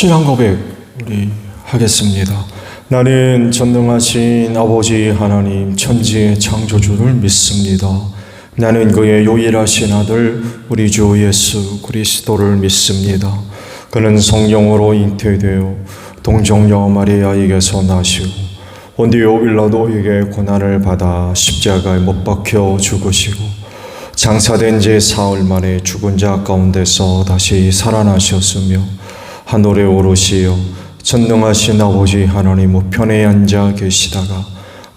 신앙 고백 우리 하겠습니다. 나는 전능하신 아버지 하나님 천지의 창조주를 믿습니다. 나는 그의 유일하신 아들 우리 주 예수 그리스도를 믿습니다. 그는 성령으로 잉태되어 동정녀 마리아에게서 나시고 본디오 빌라도에게 고난을 받아 십자가에 못 박혀 죽으시고 장사된 지 사흘 만에 죽은 자 가운데서 다시 살아나셨으며 하늘에 오르시어 전능하신 아버지 하나님 우편에 앉아 계시다가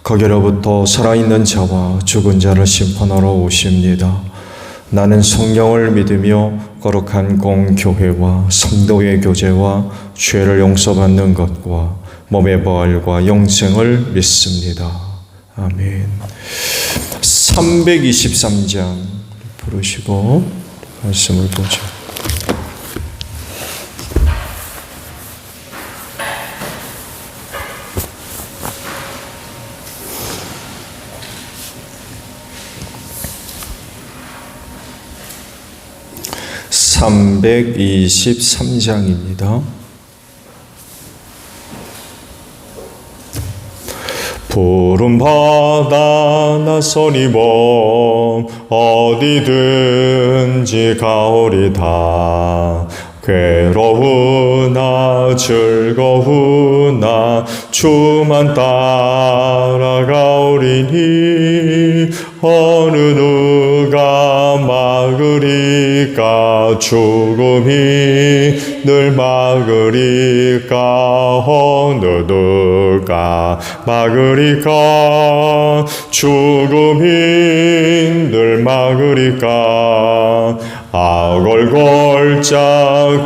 거기로부터 살아있는 자와 죽은 자를 심판하러 오십니다. 나는 성령을 믿으며 거룩한 공교회와 성도의 교제와 죄를 용서받는 것과 몸의 부활과 영생을 믿습니다. 아멘. 323장 부르시고 말씀을 보죠. (323장입니다) 푸른 바다 나서니 몸 어디든지 가오리다. 괴로우나 즐거우나 주만 따라가오리니 어느 누가 막으리까. 죽음이 늘 막으리까. 어느 누가 막으리까. 죽음이 늘 막으리까. 아골골짝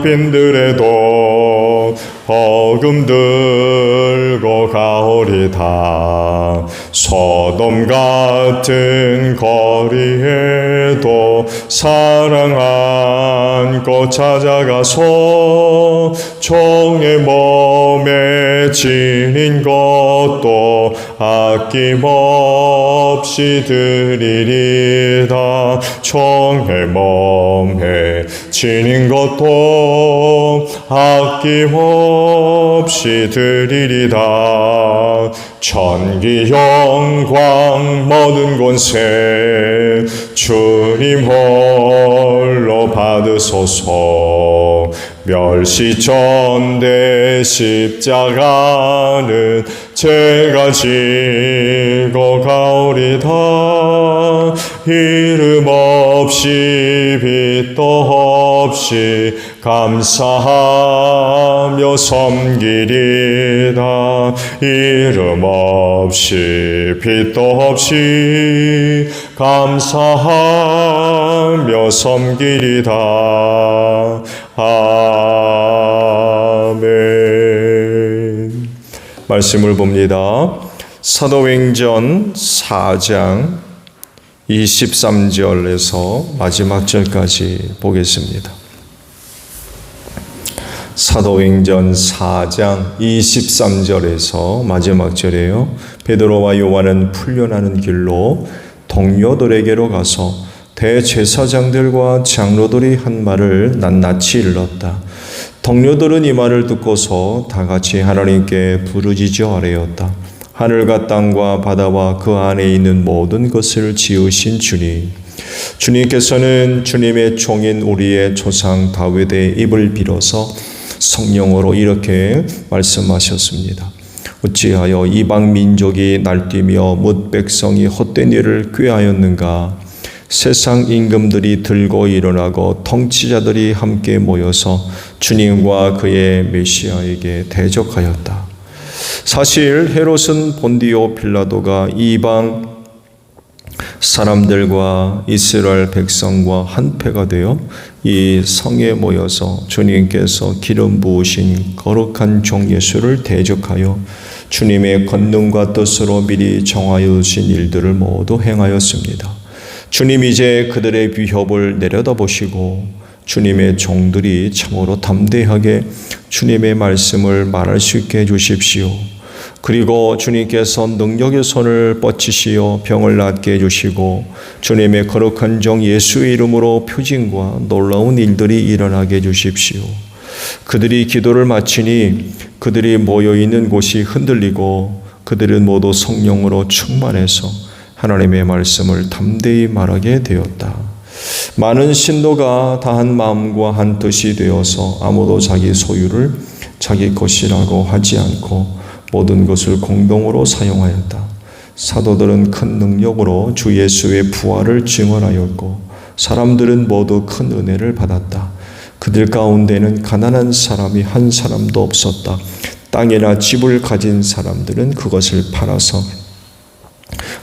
빈들에도 어금 들고 가오리다. 소돔 같은 거리에도 사랑 안고 찾아가서 종의 몸에 지닌 것도 아낌없이 드리리다. 정해 멍해 지닌 것도 아낌없이 드리리다. 천기 영광 모든 권세 주님 홀로 받으소서. 멸시전대 십자가는 제가 지고 가오리다. 이름 없이 빛도 없이 감사하며 섬기리다. 이름 없이 빛도 없이 감사하며 섬기리다. 아멘. 말씀을 봅니다. 사도행전 4장 23절에서 마지막 절까지 보겠습니다. 사도행전 4장 23절에서 마지막 절에요. 베드로와 요한은 풀려나는 길로 동료들에게로 가서 대제사장들과 장로들이 한 말을 낱낱이 일렀다. 동료들은 이 말을 듣고서 다 같이 하나님께 부르짖어 아뢰었다. 하늘과 땅과 바다와 그 안에 있는 모든 것을 지으신 주님, 주님께서는 주님의 종인 우리의 조상 다윗의 입을 빌어서 성령으로 이렇게 말씀하셨습니다. 어찌하여 이방 민족이 날뛰며 뭇 백성이 헛된 일을 꾀하였는가? 세상 임금들이 들고 일어나고 통치자들이 함께 모여서 주님과 그의 메시아에게 대적하였다. 사실 헤롯은 본디오 빌라도가 이방 사람들과 이스라엘 백성과 한패가 되어 이 성에 모여서 주님께서 기름 부으신 거룩한 종 예수를 대적하여 주님의 권능과 뜻으로 미리 정하여 두신 일들을 모두 행하였습니다. 주님 이제 그들의 위협을 내려다보시고 주님의 종들이 참으로 담대하게 주님의 말씀을 말할 수 있게 해주십시오. 그리고 주님께서 능력의 손을 뻗치시어 병을 낫게 해주시고 주님의 거룩한 종 예수의 이름으로 표징과 놀라운 일들이 일어나게 해주십시오. 그들이 기도를 마치니 그들이 모여있는 곳이 흔들리고 그들은 모두 성령으로 충만해서 하나님의 말씀을 담대히 말하게 되었다. 많은 신도가 다 한 마음과 한 뜻이 되어서 아무도 자기 소유를 자기 것이라고 하지 않고 모든 것을 공동으로 사용하였다. 사도들은 큰 능력으로 주 예수의 부활을 증언하였고 사람들은 모두 큰 은혜를 받았다. 그들 가운데는 가난한 사람이 한 사람도 없었다. 땅이나 집을 가진 사람들은 그것을 팔아서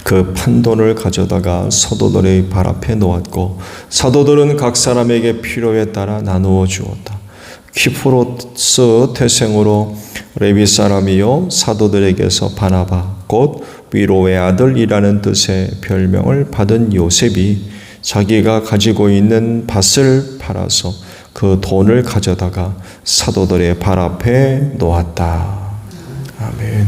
그 판돈을 가져다가 사도들의 발 앞에 놓았고 사도들은 각 사람에게 필요에 따라 나누어 주었다. 키프로스 태생으로 레위 사람이요 사도들에게서 바나바 곧 위로의 아들이라는 뜻의 별명을 받은 요셉이 자기가 가지고 있는 밭을 팔아서 그 돈을 가져다가 사도들의 발 앞에 놓았다. 아멘.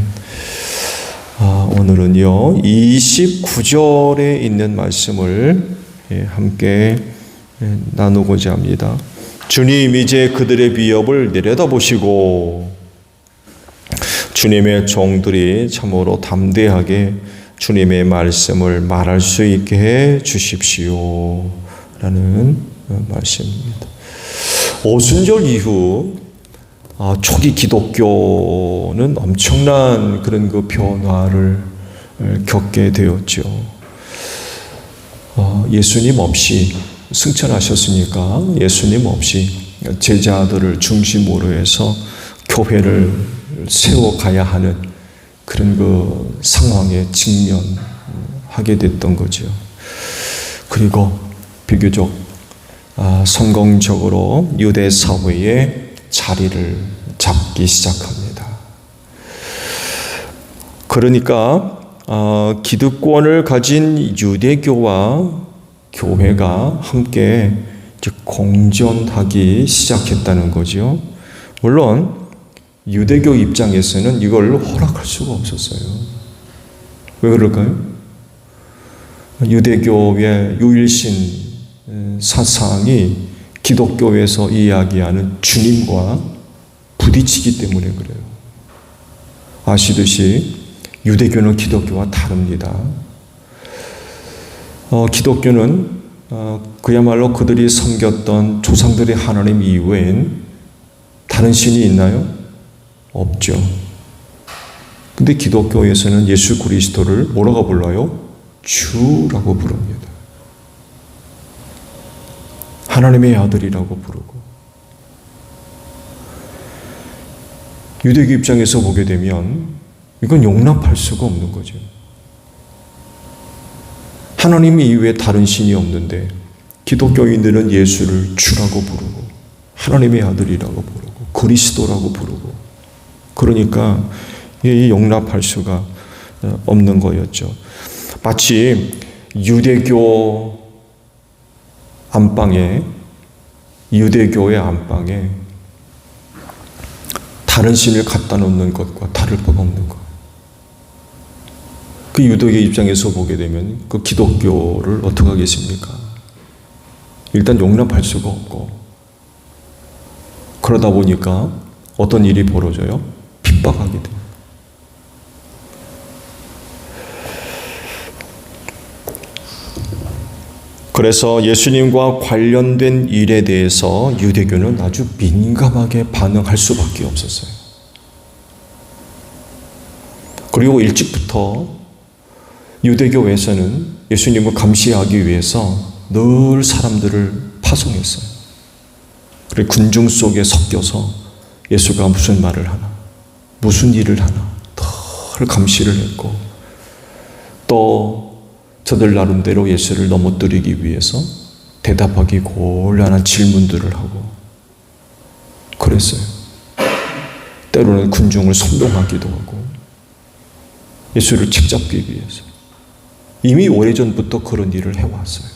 오늘은요 29절에 있는 말씀을 함께 나누고자 합니다. 주님 이제 그들의 위협을 내려다보시고 주님의 종들이 참으로 담대하게 주님의 말씀을 말할 수 있게 해 주십시오 라는 말씀입니다. 오순절 이후 초기 기독교는 엄청난 그런 그 변화를 겪게 되었죠. 예수님 없이 승천하셨으니까 예수님 없이 제자들을 중심으로 해서 교회를 세워가야 하는 그런 그 상황에 직면하게 됐던 거죠. 그리고 비교적 성공적으로 유대 사회에 자리를 잡기 시작합니다. 그러니까 기득권을 가진 유대교와 교회가 함께 공존하기 시작했다는 거죠. 물론 유대교 입장에서는 이걸 허락할 수가 없었어요. 왜 그럴까요? 유대교의 유일신 사상이 기독교에서 이야기하는 주님과 부딪히기 때문에 그래요. 아시듯이 유대교는 기독교와 다릅니다. 기독교는 그야말로 그들이 섬겼던 조상들의 하나님 이외엔 다른 신이 있나요? 없죠. 근데 기독교에서는 예수 그리스도를 뭐라고 불러요? 주라고 부릅니다. 하나님의 아들이라고 부르고. 유대교 입장에서 보게 되면 이건 용납할 수가 없는 거죠. 하나님 이외에 다른 신이 없는데 기독교인들은 예수를 주라고 부르고 하나님의 아들이라고 부르고 그리스도라고 부르고, 그러니까 용납할 수가 없는 거였죠. 마치 유대교의 안방에 다른 신을 갖다 놓는 것과 다를 바가 없는 거예요. 그 유대교 입장에서 보게 되면 그 기독교를 어떻게 하겠습니까? 일단 용납할 수가 없고, 그러다 보니까 어떤 일이 벌어져요? 핍박하게 돼요. 그래서 예수님과 관련된 일에 대해서 유대교는 아주 민감하게 반응할 수밖에 없었어요. 그리고 일찍부터 유대교에서는 예수님을 감시하기 위해서 늘 사람들을 파송했어요. 그리고 군중 속에 섞여서 예수가 무슨 말을 하나, 무슨 일을 하나 늘 감시를 했고, 또 저들 나름대로 예수를 넘어뜨리기 위해서 대답하기 곤란한 질문들을 하고 그랬어요. 때로는 군중을 선동하기도 하고 예수를 책잡기 위해서. 이미 오래전부터 그런 일을 해왔어요.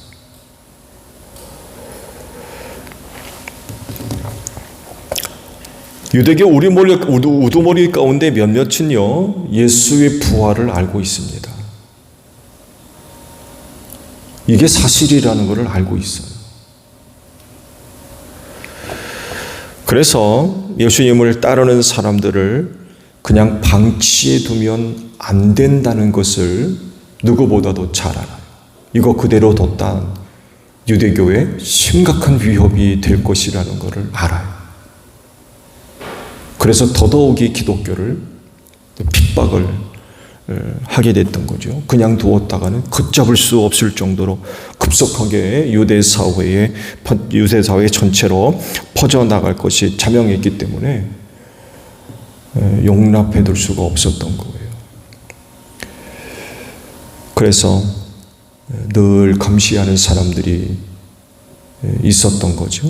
유대교 우두머리 가운데 몇몇은요, 예수의 부활을 알고 있습니다. 이게 사실이라는 것을 알고 있어요. 그래서 예수님을 따르는 사람들을 그냥 방치해 두면 안 된다는 것을 누구보다도 잘 알아요. 이거 그대로 뒀다 유대교에 심각한 위협이 될 것이라는 것을 알아요. 그래서 더더욱이 기독교를 핍박을 하게 됐던 거죠. 그냥 두었다가는 걷잡을 수 없을 정도로 급속하게 유대 사회 전체로 퍼져나갈 것이 자명했기 때문에 용납해 둘 수가 없었던 거예요. 그래서 늘 감시하는 사람들이 있었던 거죠.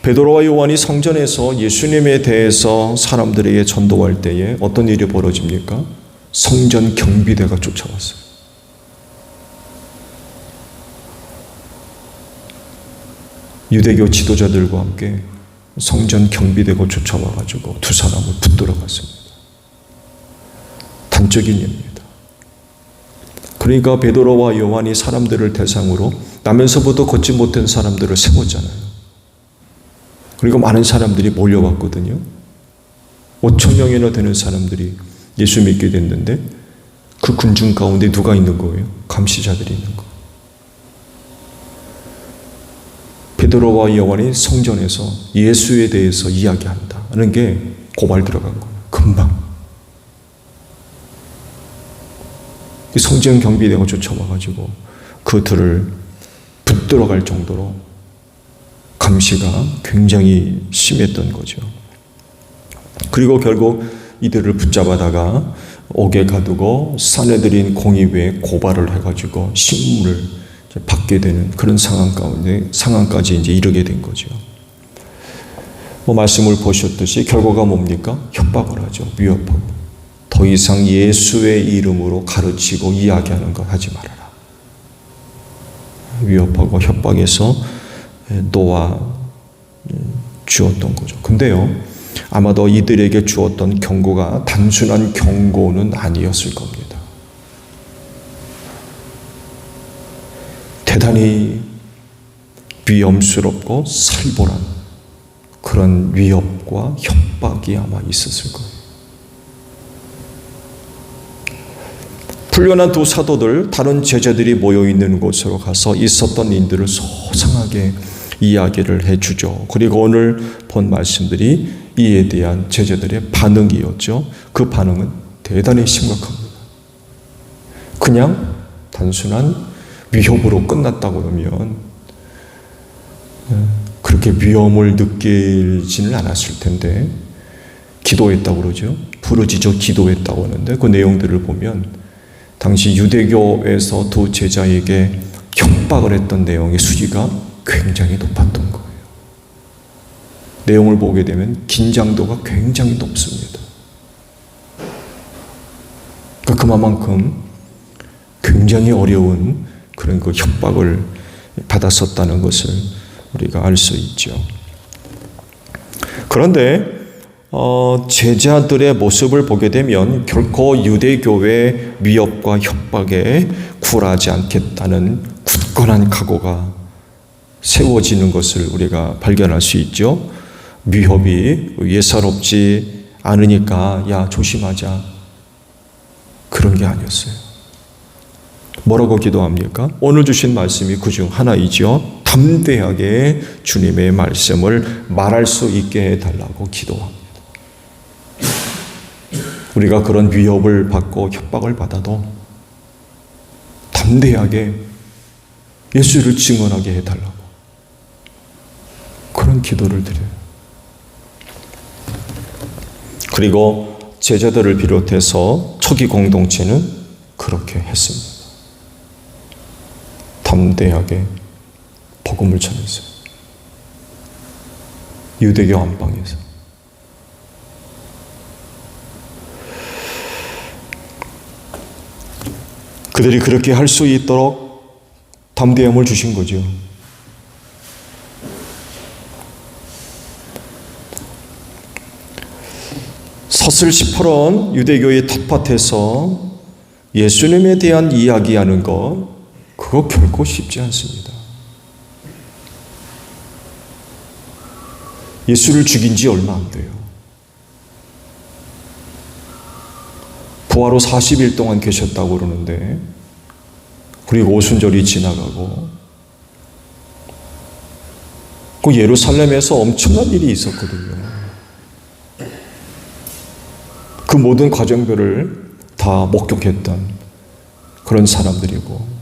베드로와 요한이 성전에서 예수님에 대해서 사람들에게 전도할 때에 어떤 일이 벌어집니까? 성전 경비대가 쫓아왔어요. 유대교 지도자들과 함께 성전 경비대가 쫓아와가지고 두 사람을 붙들어 갔습니다. 단적인 예입니다. 그러니까 베드로와 요한이 사람들을 대상으로 나면서부터 걷지 못한 사람들을 세웠잖아요. 그리고 많은 사람들이 몰려왔거든요. 5,000명이나 되는 사람들이 예수 믿게 됐는데 그 군중 가운데 누가 있는 거예요? 감시자들이 있는 거예요. 베드로와 요한이 성전에서 예수에 대해서 이야기한다는 게 고발 들어간 거예요. 금방. 성전 경비대가 쫓아와가지고 그들을 붙들어갈 정도로 감시가 굉장히 심했던 거죠. 그리고 결국 이들을 붙잡아다가 옥에 가두고 사내들인 공의회에 고발을 해가지고 신문을 받게 되는 그런 상황까지 이제 이르게 된 거죠. 말씀을 보셨듯이 결과가 뭡니까? 협박을 하죠. 위협하고. 더 이상 예수의 이름으로 가르치고 이야기하는 것 하지 말아라. 위협하고 협박해서 놓아 주었던 거죠. 근데요, 아마도 이들에게 주었던 경고가 단순한 경고는 아니었을 겁니다. 대단히 위험스럽고 살벌한 그런 위협과 협박이 아마 있었을 거예요. 풀려난 두 사도들, 다른 제자들이 모여있는 곳으로 가서 있었던 일들을 소상하게 이야기를 해주죠. 그리고 오늘 본 말씀들이 이에 대한 제자들의 반응이었죠. 그 반응은 대단히 심각합니다. 그냥 단순한 위협으로 끝났다고 그러면 그렇게 위험을 느끼지는 않았을 텐데, 기도했다고 그러죠. 부르짖어 기도했다고 하는데 그 내용들을 보면 당시 유대교에서 두 제자에게 협박을 했던 내용의 수위가 굉장히 높았던 거예요. 내용을 보게 되면 긴장도가 굉장히 높습니다. 그만큼 굉장히 어려운 그런 그 협박을 받았었다는 것을 우리가 알 수 있죠. 그런데 제자들의 모습을 보게 되면 결코 유대교의 위협과 협박에 굴하지 않겠다는 굳건한 각오가 세워지는 것을 우리가 발견할 수 있죠. 위협이 예사롭지 않으니까 야 조심하자, 그런 게 아니었어요. 뭐라고 기도합니까? 오늘 주신 말씀이 그중 하나이죠. 담대하게 주님의 말씀을 말할 수 있게 해달라고 기도합니다. 우리가 그런 위협을 받고 협박을 받아도 담대하게 예수를 증언하게 해달라고 그런 기도를 드려요. 그리고 제자들을 비롯해서 초기 공동체는 그렇게 했습니다. 담대하게 복음을 전했어요. 유대교 안방에서. 그들이 그렇게 할 수 있도록 담대함을 주신 거죠. 서슬시퍼런 유대교의 텃밭에서 예수님에 대한 이야기하는 것, 그거 결코 쉽지 않습니다. 예수를 죽인 지 얼마 안 돼요. 부활 후 40일 동안 계셨다고 그러는데, 그리고 오순절이 지나가고, 그 예루살렘에서 엄청난 일이 있었거든요. 그 모든 과정들을 다 목격했던 그런 사람들이고,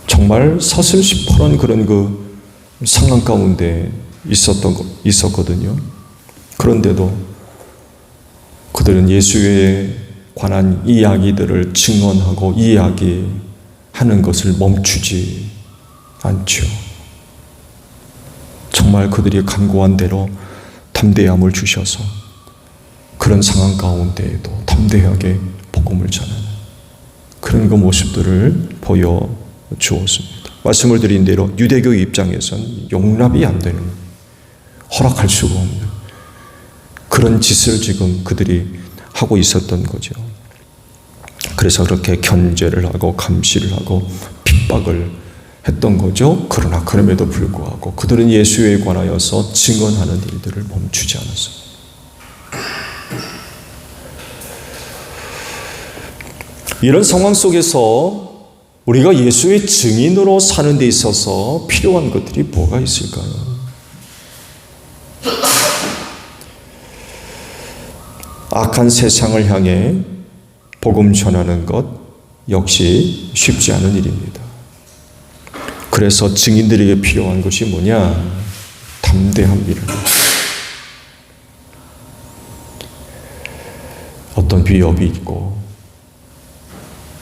정말 서슬시퍼런 그런 그 상황 가운데 있었거든요. 그런데도 그들은 예수에 관한 이야기들을 증언하고 이야기하는 것을 멈추지 않죠. 정말 그들이 간구한 대로 담대함을 주셔서 그런 상황 가운데에도 담대하게 복음을 전하는 그런 그 모습들을 보여주었습니다. 말씀을 드린 대로 유대교 입장에서는 용납이 안 되는, 허락할 수가 없는 그런 짓을 지금 그들이 하고 있었던 거죠. 그래서 그렇게 견제를 하고 감시를 하고 핍박을 했던 거죠. 그러나 그럼에도 불구하고 그들은 예수에 관하여서 증언하는 일들을 멈추지 않았습니다. 이런 상황 속에서 우리가 예수의 증인으로 사는 데 있어서 필요한 것들이 뭐가 있을까요? 악한 세상을 향해 복음 전하는 것 역시 쉽지 않은 일입니다. 그래서 증인들에게 필요한 것이 뭐냐? 담대함이랍니다. 어떤 위협이 있고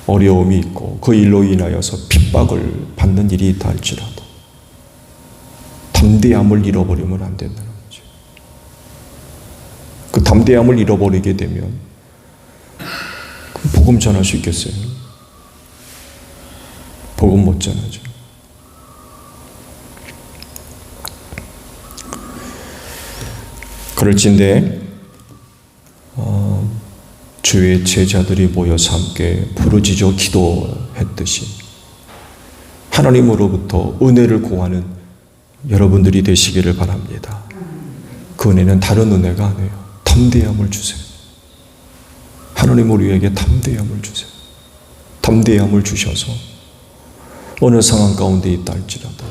어려움이 있고 그 일로 인하여서 핍박을 받는 일이 있다 할지라도 담대함을 잃어버리면 안 된다는 거죠. 그 담대함을 잃어버리게 되면 복음 전할 수 있겠어요? 복음 못 전하죠. 그럴진데 주의 제자들이 모여서 함께 부르짖어 기도했듯이 하나님으로부터 은혜를 구하는 여러분들이 되시기를 바랍니다. 그 은혜는 다른 은혜가 아니에요. 담대함을 주세요. 하나님 우리에게 담대함을 주세요. 담대함을 주셔서 어느 상황 가운데 있다 할지라도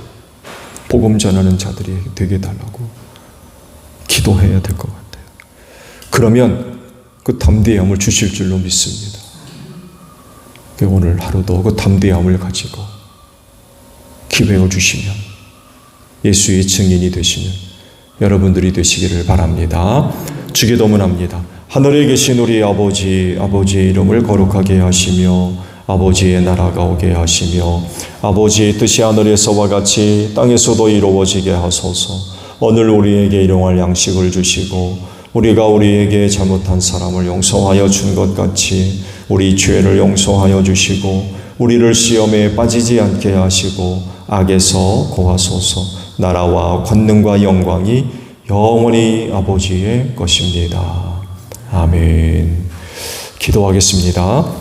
복음 전하는 자들이 되게 달라고 기도해야 될 것 같아요. 그러면 그 담대함을 주실 줄로 믿습니다. 오늘 하루도 그 담대함을 가지고 기회를 주시면 예수의 증인이 되시는 여러분들이 되시기를 바랍니다. 주기도문합니다. 하늘에 계신 우리 아버지, 아버지의 이름을 거룩하게 하시며 아버지의 나라가 오게 하시며 아버지의 뜻이 하늘에서와 같이 땅에서도 이루어지게 하소서. 오늘 우리에게 일용할 양식을 주시고 우리가 우리에게 잘못한 사람을 용서하여 준 것 같이 우리 죄를 용서하여 주시고 우리를 시험에 빠지지 않게 하시고 악에서 구하소서. 나라와 권능과 영광이 영원히 아버지의 것입니다. 아멘. 기도하겠습니다.